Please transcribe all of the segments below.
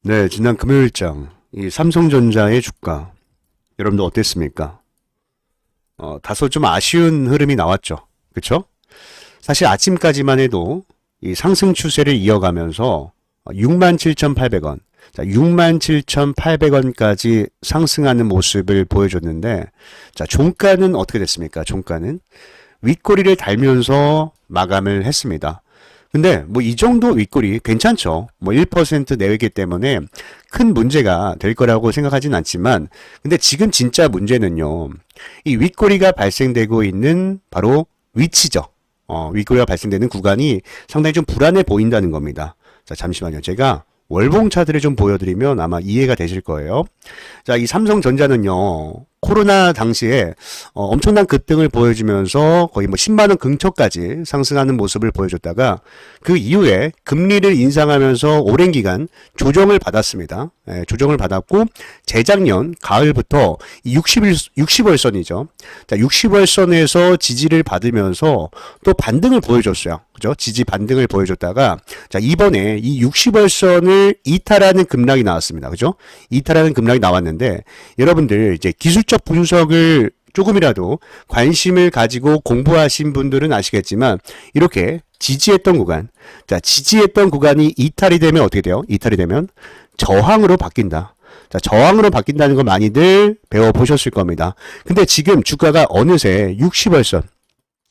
네, 지난 금요일장 이 삼성전자의 주가 여러분들 어땠습니까? 다소 좀 아쉬운 흐름이 나왔죠. 그쵸? 사실 아침까지만 해도 이 상승 추세를 이어가면서 67,800원, 자, 67,800원까지 상승하는 모습을 보여줬는데, 자, 종가는 어떻게 됐습니까? 종가는 윗꼬리를 달면서 마감을 했습니다. 근데 뭐 이 정도 윗꼬리 괜찮죠. 뭐 1% 내외이기 때문에 큰 문제가 될 거라고 생각하진 않지만, 근데 지금 진짜 문제는요, 이 윗꼬리가 발생되고 있는 바로 위치죠. 윗꼬리가 발생되는 구간이 상당히 좀 불안해 보인다는 겁니다. 자, 잠시만요. 제가 월봉 차트를 좀 보여드리면 아마 이해가 되실 거예요. 자, 이 삼성전자는요, 코로나 당시에 엄청난 급등을 보여주면서 거의 뭐 10만원 근처까지 상승하는 모습을 보여줬다가 그 이후에 금리를 인상하면서 오랜 기간 조정을 받았습니다. 예, 조정을 받았고 재작년 가을부터 60월선이죠. 자, 60월선에서 지지를 받으면서 또 반등을 보여줬어요. 그죠? 지지 반등을 보여줬다가 자, 이번에 이 60월선을 이탈하는 급락이 나왔습니다. 그죠? 이탈하는 급락이 나왔는데 여러분들 이제 기술적 분석을 조금이라도 관심을 가지고 공부하신 분들은 아시겠지만 이렇게 지지했던 구간, 자, 지지했던 구간이 이탈이 되면 어떻게 돼요? 이탈이 되면 저항으로 바뀐다. 자, 저항으로 바뀐다는 거 많이들 배워보셨을 겁니다. 근데 지금 주가가 어느새 60월선,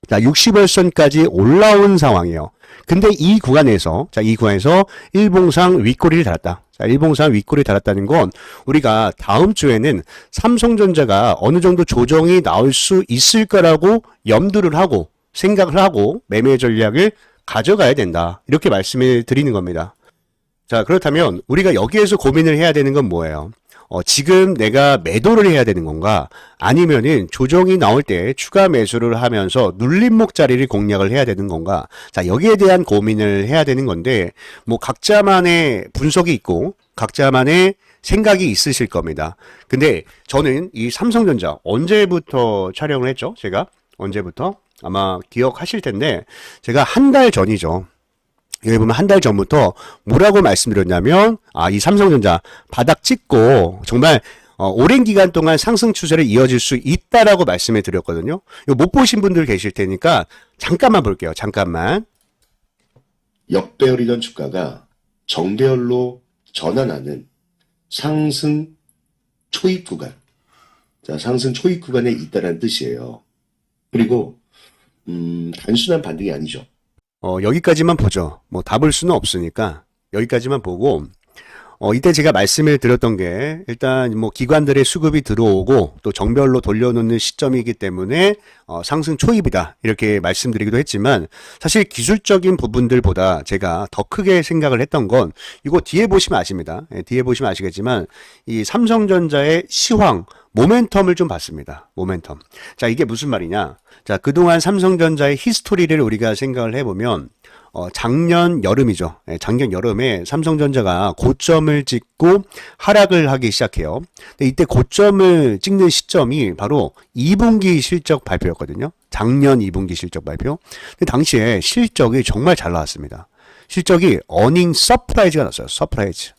자, 60월선까지 올라온 상황이에요. 근데 이 구간에서, 자, 이 구간에서 일봉상 윗꼬리를 달았다. 자, 일봉상 윗꼬리를 달았다는 건 우리가 다음 주에는 삼성전자가 어느 정도 조정이 나올 수 있을 거라고 염두를 하고 생각을 하고 매매 전략을 가져가야 된다. 이렇게 말씀을 드리는 겁니다. 자, 그렇다면 우리가 여기에서 고민을 해야 되는 건 뭐예요? 지금 내가 매도를 해야 되는 건가? 아니면은 조정이 나올 때 추가 매수를 하면서 눌림목 자리를 공략을 해야 되는 건가? 자, 여기에 대한 고민을 해야 되는 건데, 뭐 각자만의 분석이 있고, 각자만의 생각이 있으실 겁니다. 근데 저는 이 삼성전자 언제부터 촬영을 했죠? 제가? 언제부터? 아마 기억하실 텐데, 제가 한 달 전이죠. 여기 보면 한 달 전부터 뭐라고 말씀드렸냐면 이 삼성전자 바닥 찍고 정말 오랜 기간 동안 상승 추세를 이어질 수 있다라고 말씀해 드렸거든요. 이거 못 보신 분들 계실 테니까 잠깐만 볼게요. 잠깐만. 역배열이던 주가가 정배열로 전환하는 상승 초입 구간. 자, 상승 초입 구간에 있다는 뜻이에요. 그리고 단순한 반등이 아니죠. 여기까지만 보죠. 뭐 다 볼 수는 없으니까 여기까지만 보고 이때 제가 말씀을 드렸던 게 일단 뭐 기관들의 수급이 들어오고 또 정별로 돌려놓는 시점이기 때문에 상승 초입이다 이렇게 말씀드리기도 했지만 사실 기술적인 부분들보다 제가 더 크게 생각을 했던 건 이거 뒤에 보시면 아십니다. 예, 뒤에 보시면 아시겠지만 이 삼성전자의 시황 모멘텀을 좀 봤습니다. 모멘텀. 자, 이게 무슨 말이냐? 자, 그동안 삼성전자의 히스토리를 우리가 생각을 해보면 작년 여름이죠. 예, 작년 여름에 삼성전자가 고점을 찍고 하락을 하기 시작해요. 근데 이때 고점을 찍는 시점이 바로 2분기 실적 발표였거든요. 작년 2분기 실적 발표. 근데 당시에 실적이 정말 잘 나왔습니다. 실적이 어닝 서프라이즈가 났어요. 서프라이즈.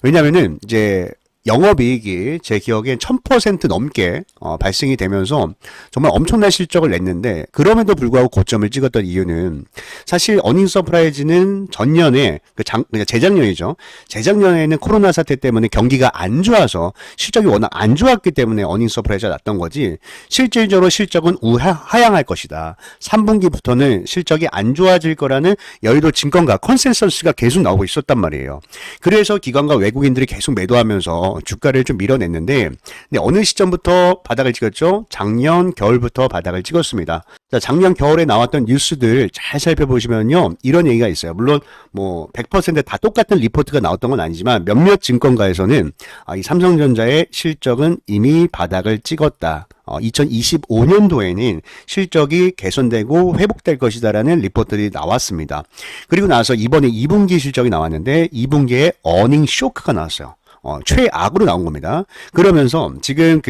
왜냐면은 이제 영업이익이 제 기억엔 1000% 넘게 발생이 되면서 정말 엄청난 실적을 냈는데 그럼에도 불구하고 고점을 찍었던 이유는 사실 어닝 서프라이즈는 전년에 그러니까 재작년이죠. 재작년에는 코로나 사태 때문에 경기가 안 좋아서 실적이 워낙 안 좋았기 때문에 어닝 서프라이즈가 났던 거지 실질적으로 실적은 하향할 것이다. 3분기부터는 실적이 안 좋아질 거라는 여의도 증권가 컨센서스가 계속 나오고 있었단 말이에요. 그래서 기관과 외국인들이 계속 매도하면서 주가를 좀 밀어냈는데 근데 어느 시점부터 바닥을 찍었죠? 작년 겨울부터 바닥을 찍었습니다. 자, 작년 겨울에 나왔던 뉴스들 잘 살펴보시면요. 이런 얘기가 있어요. 물론 뭐 100%다 똑같은 리포트가 나왔던 건 아니지만 몇몇 증권가에서는 이 삼성전자의 실적은 이미 바닥을 찍었다. 2025년도에는 실적이 개선되고 회복될 것이다라는 리포트들이 나왔습니다. 그리고 나서 이번에 2분기 실적이 나왔는데 2분기에 어닝 쇼크가 나왔어요. 최악으로 나온 겁니다. 그러면서 지금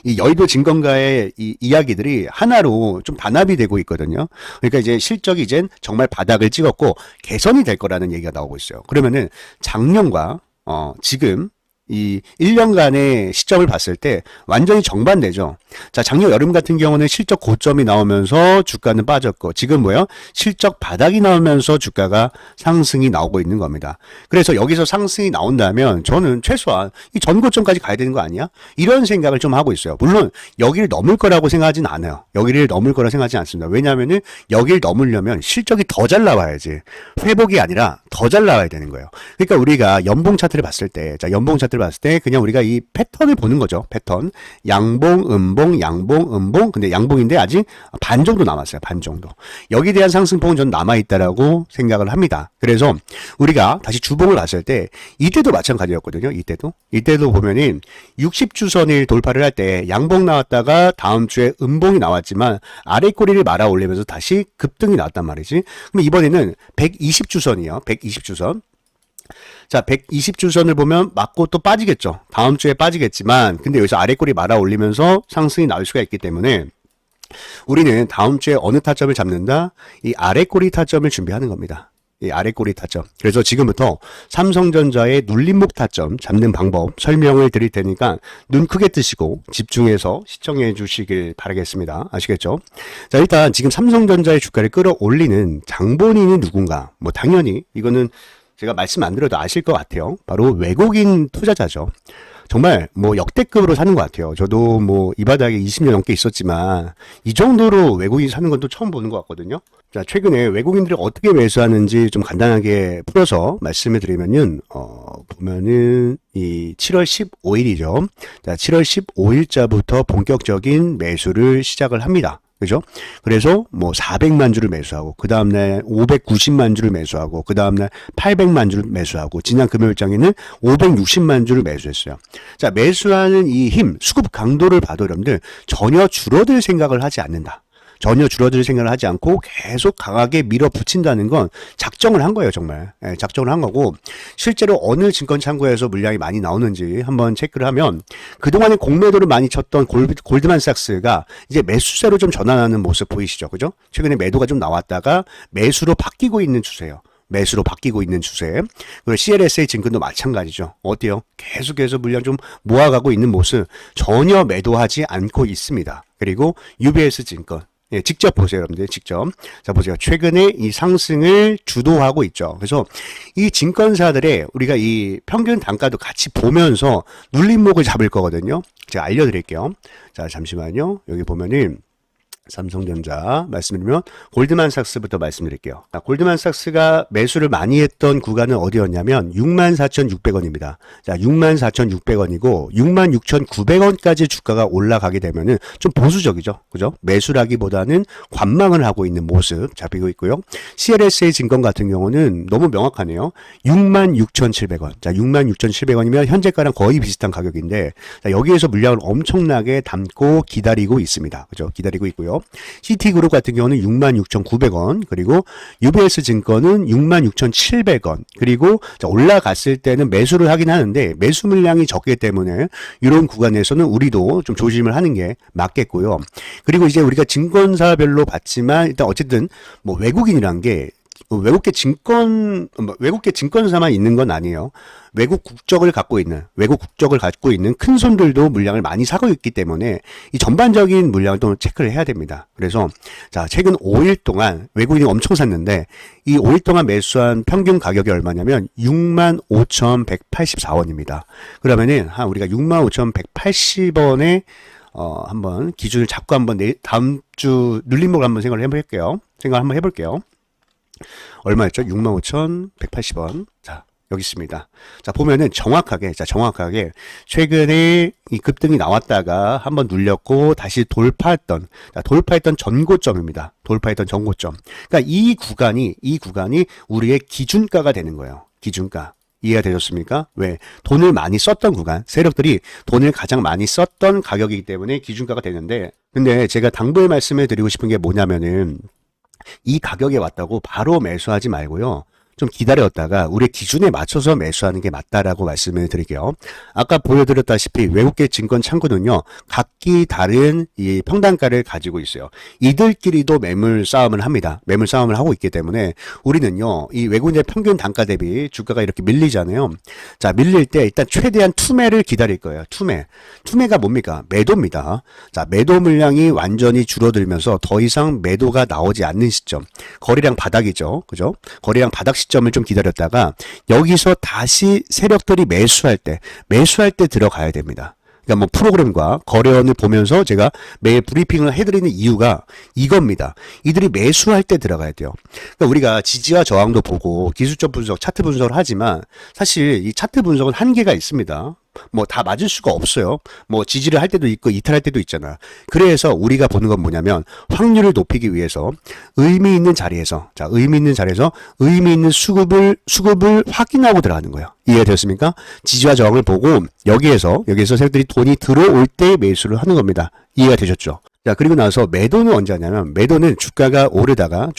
이 여의도 증권가의 이 이야기들이 하나로 좀 단합이 되고 있거든요. 그러니까 이제 실적이 이젠 정말 바닥을 찍었고 개선이 될 거라는 얘기가 나오고 있어요. 그러면은 작년과 지금 이 1년간의 시점을 봤을 때 완전히 정반대죠. 자, 작년 여름 같은 경우는 실적 고점이 나오면서 주가는 빠졌고, 지금 뭐요? 실적 바닥이 나오면서 주가가 상승이 나오고 있는 겁니다. 그래서 여기서 상승이 나온다면 저는 최소한 이 전고점까지 가야 되는 거 아니야? 이런 생각을 좀 하고 있어요. 물론 여기를 넘을 거라고 생각하진 않아요. 여기를 넘을 거라 생각하지 않습니다. 왜냐하면은 여기를 넘으려면 실적이 더 잘 나와야지. 회복이 아니라 더 잘 나와야 되는 거예요. 그러니까 우리가 연봉 차트를 봤을 때, 자, 연봉 차트를 봤을 때 그냥 우리가 이 패턴을 보는 거죠. 패턴. 양봉, 음봉, 양봉, 음봉. 근데 양봉인데 아직 반 정도 남았어요. 반 정도. 여기에 대한 상승폭은 전 남아있다라고 생각을 합니다. 그래서 우리가 다시 주봉을 봤을 때 이때도 마찬가지였거든요. 이때도 보면은 60주선을 돌파를 할 때 양봉 나왔다가 다음 주에 음봉이 나왔지만 아래 꼬리를 말아 올리면서 다시 급등이 나왔단 말이지. 그럼 이번에는 120주선이요. 120주선. 자, 120주선을 보면 맞고 또 빠지겠죠. 다음 주에 빠지겠지만, 근데 여기서 아래 꼬리 말아 올리면서 상승이 나올 수가 있기 때문에 우리는 다음 주에 어느 타점을 잡는다? 이 아래 꼬리 타점을 준비하는 겁니다. 이 아래 꼬리 타점. 그래서 지금부터 삼성전자의 눌림목 타점 잡는 방법 설명을 드릴 테니까 눈 크게 뜨시고 집중해서 시청해 주시길 바라겠습니다. 아시겠죠? 자, 일단 지금 삼성전자의 주가를 끌어올리는 장본인이 누군가? 뭐 당연히 이거는 제가 말씀 안 드려도 아실 것 같아요. 바로 외국인 투자자죠. 정말 뭐 역대급으로 사는 것 같아요. 저도 뭐 이 바닥에 20년 넘게 있었지만 이 정도로 외국인 사는 건 또 처음 보는 것 같거든요. 자, 최근에 외국인들이 어떻게 매수하는지 좀 간단하게 풀어서 말씀을 드리면은 보면은 이 7월 15일이죠. 자, 7월 15일자부터 본격적인 매수를 시작을 합니다. 그죠? 그래서 뭐 400만 주를 매수하고 그 다음날 590만 주를 매수하고 그 다음날 800만 주를 매수하고 지난 금요일장에는 560만 주를 매수했어요. 자, 매수하는 이 힘, 수급 강도를 봐도 여러분들 전혀 줄어들 생각을 하지 않는다. 전혀 줄어들 생각을 하지 않고 계속 강하게 밀어붙인다는 건 작정을 한 거예요, 정말. 예, 작정을 한 거고, 실제로 어느 증권 창구에서 물량이 많이 나오는지 한번 체크를 하면, 그동안에 공매도를 많이 쳤던 골드만삭스가 이제 매수세로 좀 전환하는 모습 보이시죠? 그죠? 최근에 매도가 좀 나왔다가 매수로 바뀌고 있는 추세예요. 매수로 바뀌고 있는 추세. 그리고 CLSA 증권도 마찬가지죠. 어때요? 계속해서 물량 좀 모아가고 있는 모습 전혀 매도하지 않고 있습니다. 그리고 UBS 증권. 예, 직접 보세요, 여러분들. 직접. 자, 보세요. 최근에 이 상승을 주도하고 있죠. 그래서 이 증권사들의 우리가 이 평균 단가도 같이 보면서 눌림목을 잡을 거거든요. 제가 알려드릴게요. 자, 잠시만요. 여기 보면은 삼성전자 말씀드리면 골드만삭스부터 말씀드릴게요. 골드만삭스가 매수를 많이 했던 구간은 어디였냐면 64,600원입니다. 자, 64,600원이고 66,900원까지 주가가 올라가게 되면은 좀 보수적이죠. 그죠? 매수라기보다는 관망을 하고 있는 모습 잡히고 있고요. CLSA 증권 같은 경우는 너무 명확하네요. 66,700원. 자, 66,700원이면 현재가랑 거의 비슷한 가격인데 자, 여기에서 물량을 엄청나게 담고 기다리고 있습니다. 그죠? 기다리고 있고요. CT그룹 같은 경우는 66,900원, 그리고 UBS 증권은 66,700원, 그리고 올라갔을 때는 매수를 하긴 하는데 매수 물량이 적기 때문에 이런 구간에서는 우리도 좀 조심을 하는 게 맞겠고요. 그리고 이제 우리가 증권사별로 봤지만 일단 어쨌든 뭐 외국인이란 게 외국계 증권사만 있는 건 아니에요. 외국 국적을 갖고 있는 큰 손들도 물량을 많이 사고 있기 때문에 이 전반적인 물량을 또 체크를 해야 됩니다. 그래서 자, 최근 5일 동안 외국인이 엄청 샀는데 이 5일 동안 매수한 평균 가격이 얼마냐면 65,184원입니다. 그러면은 한 우리가 65,180원에 한번 기준을 잡고 한번 다음 주 눌림목을 한번 생각을 해볼게요. 얼마였죠? 65,180원. 자, 여기 있습니다. 자, 보면은 정확하게 최근에 이 급등이 나왔다가 한번 눌렸고 다시 돌파했던 전고점입니다. 돌파했던 전고점. 그러니까 이 구간이 우리의 기준가가 되는 거예요. 기준가. 이해가 되셨습니까? 왜? 돈을 많이 썼던 구간, 세력들이 돈을 가장 많이 썼던 가격이기 때문에 기준가가 되는데, 근데 제가 당부의 말씀을 드리고 싶은 게 뭐냐면은 이 가격에 왔다고 바로 매수하지 말고요. 좀 기다렸다가 우리의 기준에 맞춰서 매수하는 게 맞다라고 말씀을 드릴게요. 아까 보여드렸다시피 외국계 증권 창구는요, 각기 다른 이 평단가를 가지고 있어요. 이들끼리도 매물 싸움을 합니다. 매물 싸움을 하고 있기 때문에 우리는요, 이 외국인의 평균 단가 대비 주가가 이렇게 밀리잖아요. 자, 밀릴 때 일단 최대한 투매를 기다릴 거예요. 투매가 뭡니까? 매도입니다. 자, 매도 물량이 완전히 줄어들면서 더 이상 매도가 나오지 않는 시점. 거래량 바닥이죠. 그죠? 거래량 바닥 시점을 좀 기다렸다가 여기서 다시 세력들이 매수할 때 들어가야 됩니다. 그러니까 뭐 프로그램과 거래원을 보면서 제가 매일 브리핑을 해드리는 이유가 이겁니다. 이들이 매수할 때 들어가야 돼요. 그러니까 우리가 지지와 저항도 보고 기술적 분석, 차트 분석을 하지만 사실 이 차트 분석은 한계가 있습니다. 뭐 다 맞을 수가 없어요. 뭐 지지를 할 때도 있고 이탈할 때도 있잖아. 그래서 우리가 보는 건 뭐냐면 확률을 높이기 위해서 의미 있는 자리에서 의미 있는 수급을 확인하고 들어가는 거예요. 이해되셨습니까? 지지와 저항을 보고 여기에서 세력들이 돈이 들어올 때 매수를 하는 겁니다. 이해가 되셨죠? 자, 그리고 나서 매도는 언제 하냐면 매도는 주가가 오르다가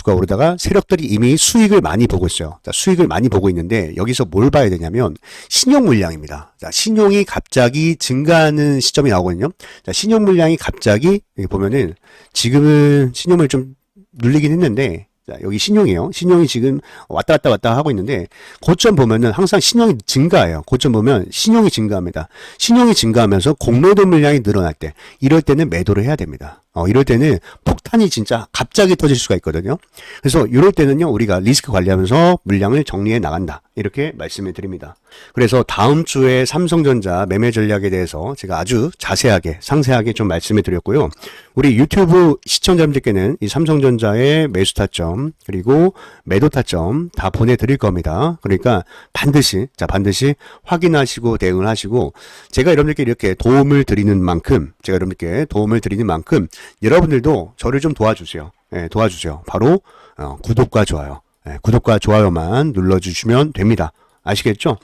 세력들이 이미 수익을 많이 보고 있어요. 자, 수익을 많이 보고 있는데 여기서 뭘 봐야 되냐면 신용 물량입니다. 자, 신용이 갑자기 증가하는 시점이 나오거든요. 자, 신용 물량이 갑자기 여기 보면은 지금은 신용을 좀 눌리긴 했는데 자, 여기 신용이에요. 신용이 지금 왔다 갔다 하고 있는데 고점 보면은 항상 신용이 증가해요. 고점 보면 신용이 증가합니다. 신용이 증가하면서 공매도 물량이 늘어날 때 이럴 때는 매도를 해야 됩니다. 이럴 때는 폭탄이 진짜 갑자기 터질 수가 있거든요. 그래서 이럴 때는요, 우리가 리스크 관리하면서 물량을 정리해 나간다. 이렇게 말씀을 드립니다. 그래서 다음 주에 삼성전자 매매 전략에 대해서 제가 아주 자세하게, 상세하게 좀 말씀을 드렸고요. 우리 유튜브 시청자분들께는 이 삼성전자의 매수 타점, 그리고 매도 타점 다 보내드릴 겁니다. 그러니까 반드시 확인하시고 대응을 하시고, 제가 여러분들께 이렇게 도움을 드리는 만큼, 여러분들도 저를 좀 도와주세요. 도와주세요. 바로 구독과 좋아요. 구독과 좋아요만 눌러주시면 됩니다. 아시겠죠?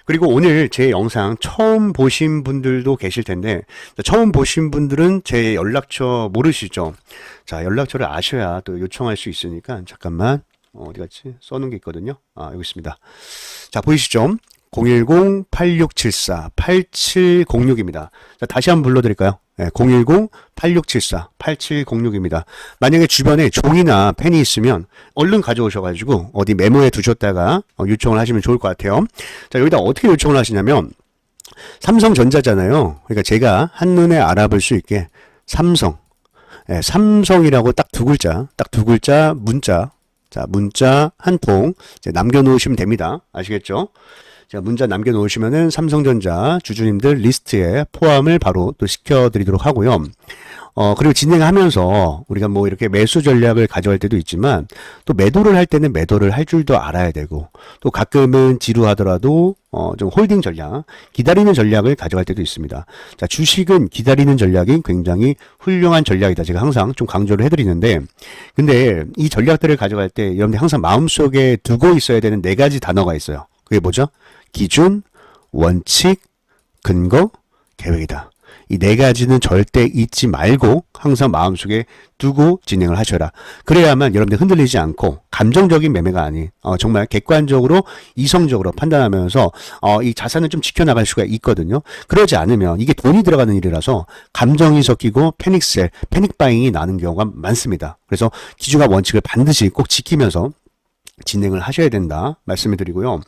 그리고 오늘 제 영상 처음 보신 분들도 계실 텐데, 처음 보신 분들은 제 연락처 모르시죠? 자, 연락처를 아셔야 또 요청할 수 있으니까 잠깐만, 어디 갔지? 써놓은 게 있거든요. 여기 있습니다. 자, 보이시죠? 010-8674-8706입니다. 자, 다시 한번 불러드릴까요? 010-8674-8706입니다. 만약에 주변에 종이나 펜이 있으면 얼른 가져오셔가지고 어디 메모해 두셨다가 요청을 하시면 좋을 것 같아요. 자, 여기다 어떻게 요청을 하시냐면 삼성전자잖아요. 그러니까 제가 한눈에 알아볼 수 있게 삼성이라고 딱 두 글자 문자, 자, 문자 한 통 남겨놓으시면 됩니다. 아시겠죠? 자, 문자 남겨놓으시면은 삼성전자 주주님들 리스트에 포함을 바로 또 시켜드리도록 하고요. 그리고 진행하면서 우리가 뭐 이렇게 매수 전략을 가져갈 때도 있지만 또 매도를 할 때는 매도를 할 줄도 알아야 되고 또 가끔은 지루하더라도 좀 홀딩 전략, 기다리는 전략을 가져갈 때도 있습니다. 자, 주식은 기다리는 전략이 굉장히 훌륭한 전략이다. 제가 항상 좀 강조를 해드리는데, 근데 이 전략들을 가져갈 때 여러분들 항상 마음속에 두고 있어야 되는 네 가지 단어가 있어요. 그게 뭐죠? 기준, 원칙, 근거, 계획이다. 이 네 가지는 절대 잊지 말고 항상 마음속에 두고 진행을 하셔라. 그래야만 여러분들 흔들리지 않고 감정적인 매매가 아닌 정말 객관적으로 이성적으로 판단하면서 이 자산을 좀 지켜나갈 수가 있거든요. 그러지 않으면 이게 돈이 들어가는 일이라서 감정이 섞이고 패닉셀, 패닉바잉이 나는 경우가 많습니다. 그래서 기준과 원칙을 반드시 꼭 지키면서 진행을 하셔야 된다 말씀을 드리고요.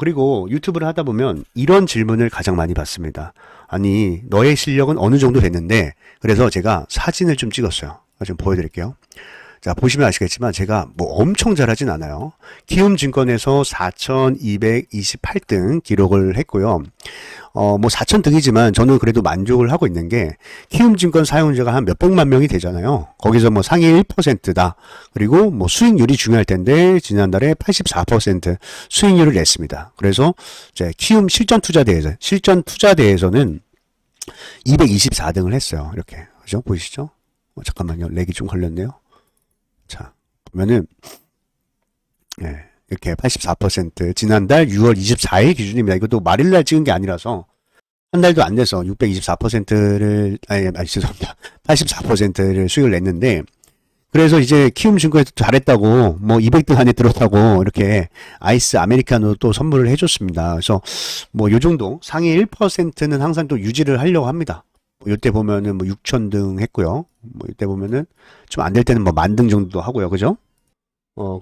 그리고 유튜브를 하다 보면 이런 질문을 가장 많이 받습니다. 아니, 너의 실력은 어느 정도 됐는데, 그래서 제가 사진을 좀 찍었어요. 좀 보여드릴게요. 자, 보시면 아시겠지만 제가 뭐 엄청 잘하진 않아요. 키움증권에서 4,228등 기록을 했고요. 뭐 4,000등이지만 저는 그래도 만족을 하고 있는 게 키움증권 사용자가 한 몇백만 명이 되잖아요. 거기서 뭐 상위 1%다. 그리고 뭐 수익률이 중요할 텐데 지난달에 84% 수익률을 냈습니다. 그래서 이제 키움 실전투자대에서는 224등을 했어요. 이렇게. 그죠? 보이시죠? 잠깐만요. 렉이 좀 걸렸네요. 자, 보면은, 이렇게 84% 지난달 6월 24일 기준입니다. 이것도 말일날 찍은 게 아니라서 한 달도 안 돼서 624%를, 죄송합니다. 84%를 수익을 냈는데, 그래서 이제 키움 증권에서 잘했다고 뭐 200등 안에 들었다고 이렇게 아이스 아메리카노 또 선물을 해줬습니다. 그래서 뭐 요 정도 상위 1%는 항상 또 유지를 하려고 합니다. 요때 보면은 뭐 6,000등 했고요. 뭐 이때 보면은 좀 안 될 때는 뭐 10,000등 정도도 하고요. 그죠?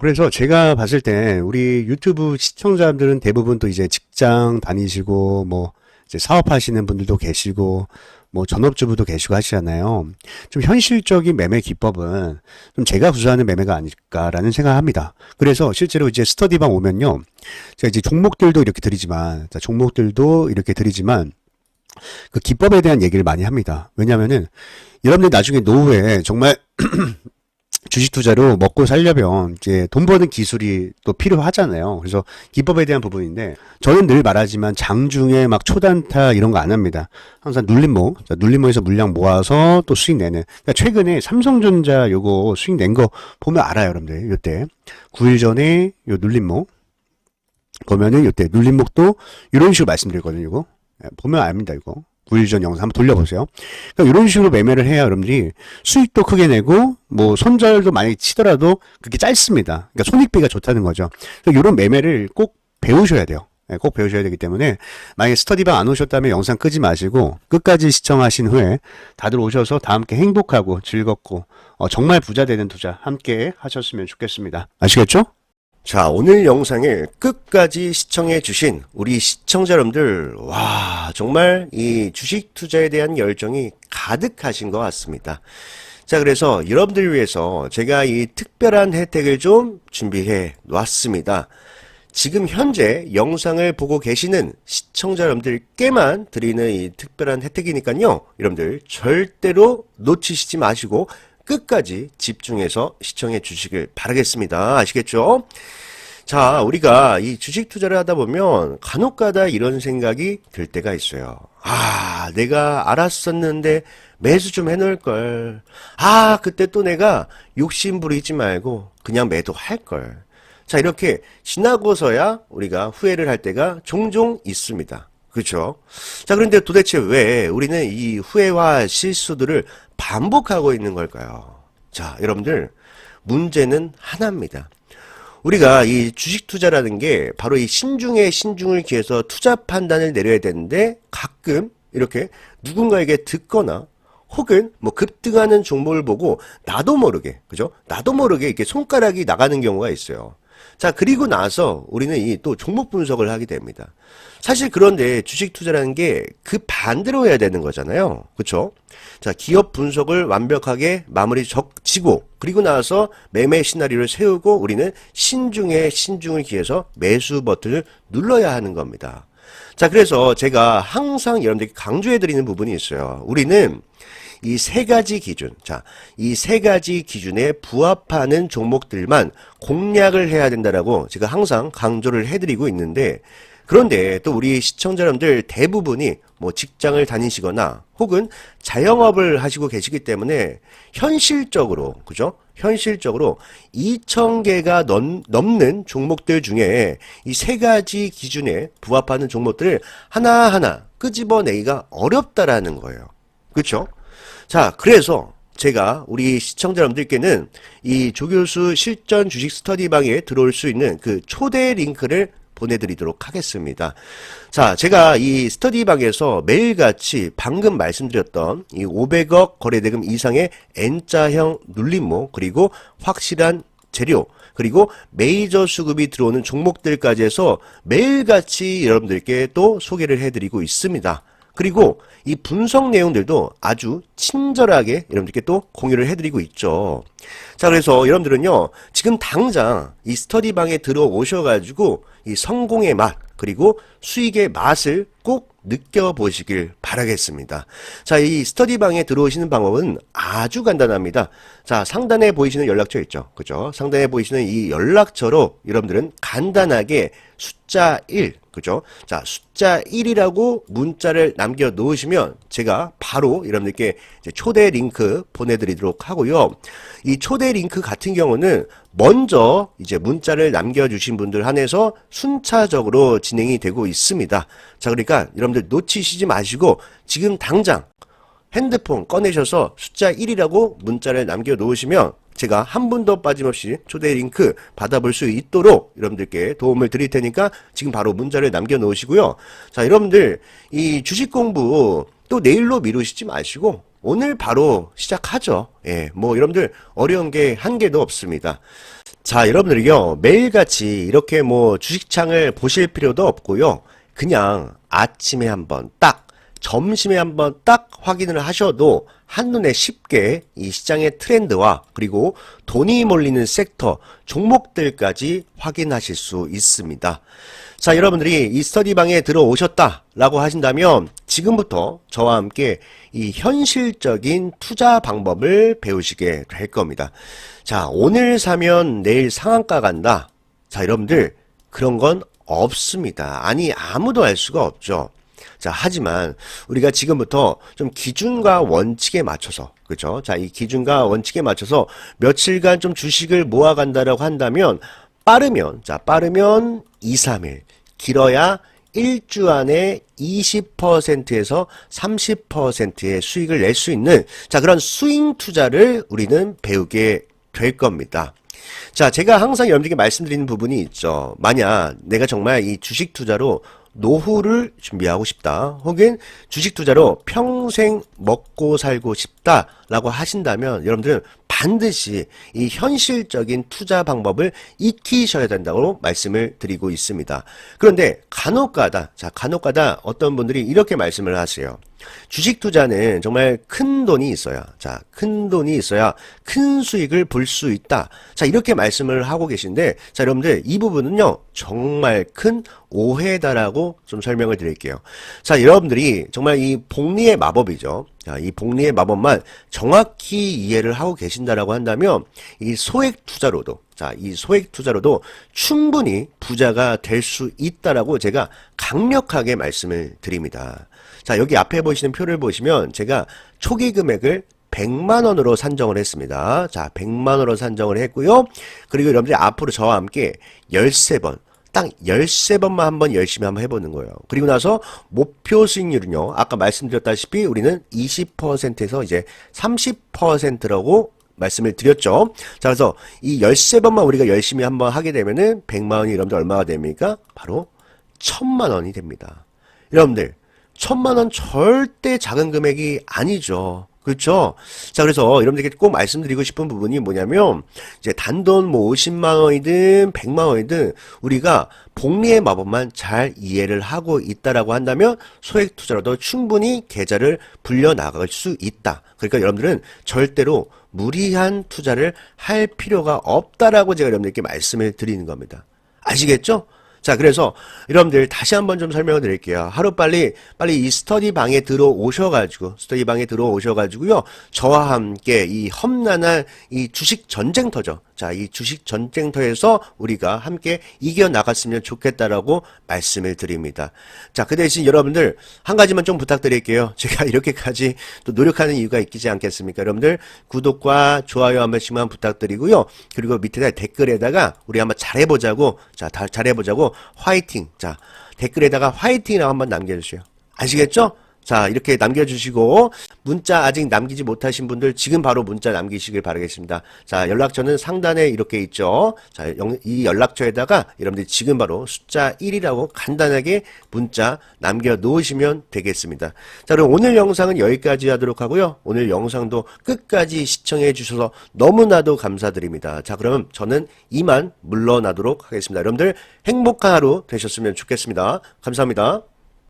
그래서 제가 봤을 때 우리 유튜브 시청자들은 대부분 또 이제 직장 다니시고 뭐 이제 사업하시는 분들도 계시고 뭐 전업주부도 계시고 하시잖아요. 좀 현실적인 매매 기법은 좀 제가 구사하는 매매가 아닐까라는 생각을 합니다. 그래서 실제로 이제 스터디방 오면요. 제가 이제 종목들도 이렇게 드리지만, 그 기법에 대한 얘기를 많이 합니다. 왜냐면은 여러분들 나중에 노후에 정말 주식 투자로 먹고 살려면 이제 돈 버는 기술이 또 필요하잖아요. 그래서 기법에 대한 부분인데 저는 늘 말하지만 장중에 막 초단타 이런 거 안 합니다. 항상 눌림목, 눌림목에서 물량 모아서 또 수익 내는. 그러니까 최근에 삼성전자 요거 수익 낸 거 보면 알아요, 여러분들. 요때 9일 전에 요 눌림목 보면은 요때 눌림목도 이런 식으로 말씀드리거든요. 이거 보면 압니다. 이거 9일 전 영상 한번 돌려보세요. 그러니까 이런 식으로 매매를 해야 여러분들이 수익도 크게 내고 뭐 손절도 만약에 치더라도 그게 짧습니다. 그러니까 손익비가 좋다는 거죠. 그래서 이런 매매를 꼭 배우셔야 돼요. 꼭 배우셔야 되기 때문에 만약에 스터디방 안 오셨다면 영상 끄지 마시고 끝까지 시청하신 후에 다들 오셔서 다 함께 행복하고 즐겁고 정말 부자 되는 투자 함께 하셨으면 좋겠습니다. 아시겠죠? 자, 오늘 영상을 끝까지 시청해 주신 우리 시청자 여러분들, 와, 정말 이 주식 투자에 대한 열정이 가득하신 것 같습니다. 자, 그래서 여러분들을 위해서 제가 이 특별한 혜택을 좀 준비해 놨습니다. 지금 현재 영상을 보고 계시는 시청자 여러분들께만 드리는 이 특별한 혜택이니까요. 여러분들 절대로 놓치시지 마시고 끝까지 집중해서 시청해 주시길 바라겠습니다. 아시겠죠? 자, 우리가 이 주식 투자를 하다 보면 간혹가다 이런 생각이 들 때가 있어요. 아, 내가 알았었는데 매수 좀 해놓을 걸. 아, 그때 또 내가 욕심 부리지 말고 그냥 매도할 걸. 자, 이렇게 지나고서야 우리가 후회를 할 때가 종종 있습니다. 그렇죠? 자, 그런데 도대체 왜 우리는 이 후회와 실수들을 반복하고 있는 걸까요? 자, 여러분들, 문제는 하나입니다. 우리가 이 주식 투자라는 게 바로 이 신중에 신중을 기해서 투자 판단을 내려야 되는데 가끔 이렇게 누군가에게 듣거나 혹은 뭐 급등하는 종목을 보고 나도 모르게, 그죠? 나도 모르게 이렇게 손가락이 나가는 경우가 있어요. 자, 그리고 나서 우리는 이 또 종목 분석을 하게 됩니다. 사실 그런데 주식 투자라는 게 그 반대로 해야 되는 거잖아요. 그렇죠? 자, 기업 분석을 완벽하게 마무리 지고 그리고 나서 매매 시나리오를 세우고 우리는 신중에 신중을 기해서 매수 버튼을 눌러야 하는 겁니다. 자, 그래서 제가 항상 여러분들께 강조해 드리는 부분이 있어요. 우리는 이 세 가지 기준, 자, 이 세 가지 기준에 부합하는 종목들만 공략을 해야 된다라고 제가 항상 강조를 해드리고 있는데, 그런데 또 우리 시청자 여러분들 대부분이 뭐 직장을 다니시거나 혹은 자영업을 하시고 계시기 때문에 현실적으로, 그죠? 현실적으로 2,000개가 넘는 종목들 중에 이 세 가지 기준에 부합하는 종목들을 하나하나 끄집어내기가 어렵다라는 거예요. 그렇죠? 자, 그래서 제가 우리 시청자 여러분들께는 이 조교수 실전 주식 스터디방에 들어올 수 있는 그 초대 링크를 보내드리도록 하겠습니다. 자, 제가 이 스터디방에서 매일같이 방금 말씀드렸던 이 500억 거래대금 이상의 N자형 눌림목, 그리고 확실한 재료, 그리고 메이저 수급이 들어오는 종목들까지 해서 매일같이 여러분들께 또 소개를 해드리고 있습니다. 그리고 이 분석 내용들도 아주 친절하게 여러분들께 또 공유를 해드리고 있죠. 자, 그래서 여러분들은요, 지금 당장 이 스터디방에 들어오셔가지고 이 성공의 맛, 그리고 수익의 맛을 꼭 느껴보시길 바라겠습니다. 자, 이 스터디방에 들어오시는 방법은 아주 간단합니다. 자, 상단에 보이시는 연락처 있죠. 그죠? 상단에 보이시는 이 연락처로 여러분들은 간단하게 숫자 1, 그죠? 자, 숫자 1이라고 문자를 남겨 놓으시면 제가 바로 여러분들께 이제 초대 링크 보내드리도록 하고요. 이 초대 링크 같은 경우는 먼저 이제 문자를 남겨주신 분들 한해서 순차적으로 진행이 되고 있습니다. 자, 그러니까 여러분들 놓치시지 마시고 지금 당장 핸드폰 꺼내셔서 숫자 1이라고 문자를 남겨 놓으시면 제가 한 분도 빠짐없이 초대 링크 받아볼 수 있도록 여러분들께 도움을 드릴 테니까 지금 바로 문자를 남겨놓으시고요. 자, 여러분들 이 주식 공부 또 내일로 미루시지 마시고 오늘 바로 시작하죠. 예, 뭐 여러분들 어려운 게 한 개도 없습니다. 자, 여러분들이요, 매일같이 이렇게 뭐 주식창을 보실 필요도 없고요. 그냥 아침에 한번 딱, 점심에 한번 딱 확인을 하셔도 한눈에 쉽게 이 시장의 트렌드와 그리고 돈이 몰리는 섹터, 종목들까지 확인하실 수 있습니다. 자, 여러분들이 이 스터디방에 들어오셨다라고 하신다면 지금부터 저와 함께 이 현실적인 투자 방법을 배우시게 될 겁니다. 자, 오늘 사면 내일 상한가 간다. 자, 여러분들 그런 건 없습니다. 아니, 아무도 알 수가 없죠. 자, 하지만 우리가 지금부터 좀 기준과 원칙에 맞춰서, 그죠? 자, 이 기준과 원칙에 맞춰서 며칠간 좀 주식을 모아간다라고 한다면 빠르면 2, 3일, 길어야 1주 안에 20%에서 30%의 수익을 낼 수 있는, 자, 그런 스윙 투자를 우리는 배우게 될 겁니다. 자, 제가 항상 여러분들께 말씀드리는 부분이 있죠. 만약 내가 정말 이 주식 투자로 노후를 준비하고 싶다, 혹은 주식 투자로 평생 먹고 살고 싶다라고 하신다면 여러분들은 반드시 이 현실적인 투자 방법을 익히셔야 된다고 말씀을 드리고 있습니다. 그런데 간혹가다 어떤 분들이 이렇게 말씀을 하세요. 주식 투자는 정말 큰 돈이 있어야, 자, 큰 돈이 있어야 큰 수익을 볼 수 있다. 자, 이렇게 말씀을 하고 계신데, 자, 여러분들 이 부분은요, 정말 큰 오해다라고 좀 설명을 드릴게요. 자, 여러분들이 정말 이 복리의 마법이죠. 자, 이 복리의 마법만 정확히 이해를 하고 계신다라고 한다면 이 소액 투자로도, 자, 이 소액 투자로도 충분히 부자가 될 수 있다라고 제가 강력하게 말씀을 드립니다. 자, 여기 앞에 보시는 표를 보시면 제가 초기 금액을 100만 원으로 산정을 했습니다. 자, 100만 원으로 산정을 했고요. 그리고 여러분들이 앞으로 저와 함께 13번, 딱 13번만 한번 열심히 한번 해보는 거예요. 그리고 나서 목표 수익률은요, 아까 말씀드렸다시피 우리는 20%에서 이제 30%라고 말씀을 드렸죠. 자, 그래서 이 13번만 우리가 열심히 한번 하게 되면은 100만 원이 여러분들 얼마가 됩니까? 바로 1000만 원이 됩니다. 여러분들, 1000만 원 절대 작은 금액이 아니죠. 그렇죠? 자, 그래서 여러분들께 꼭 말씀드리고 싶은 부분이 뭐냐면, 이제 단돈 뭐 50만 원이든 100만 원이든 우리가 복리의 마법만 잘 이해를 하고 있다라고 한다면 소액 투자로도 충분히 계좌를 불려 나갈 수 있다. 그러니까 여러분들은 절대로 무리한 투자를 할 필요가 없다라고 제가 여러분들께 말씀을 드리는 겁니다. 아시겠죠? 자, 그래서 여러분들 다시 한번 좀 설명을 드릴게요. 하루빨리 이 스터디방에 들어오셔가지고요. 저와 함께 이 험난한 이 주식 전쟁터죠. 자, 이 주식 전쟁터에서 우리가 함께 이겨나갔으면 좋겠다라고 말씀을 드립니다. 자, 그 대신 여러분들 한 가지만 좀 부탁드릴게요. 제가 이렇게까지 또 노력하는 이유가 있지 않겠습니까? 여러분들 구독과 좋아요 한 번씩만 부탁드리고요. 그리고 밑에다 댓글에다가 우리 한번 잘해보자고, 자, 다 잘해보자고 화이팅, 자, 댓글에다가 화이팅이라고 한번 남겨주세요. 아시겠죠? 자, 이렇게 남겨주시고 문자 아직 남기지 못하신 분들 지금 바로 문자 남기시길 바라겠습니다. 자, 연락처는 상단에 이렇게 있죠. 자, 이 연락처에다가 여러분들이 지금 바로 숫자 1이라고 간단하게 문자 남겨 놓으시면 되겠습니다. 자, 그럼 오늘 영상은 여기까지 하도록 하고요. 오늘 영상도 끝까지 시청해 주셔서 너무나도 감사드립니다. 자, 그럼 저는 이만 물러나도록 하겠습니다. 여러분들 행복한 하루 되셨으면 좋겠습니다. 감사합니다.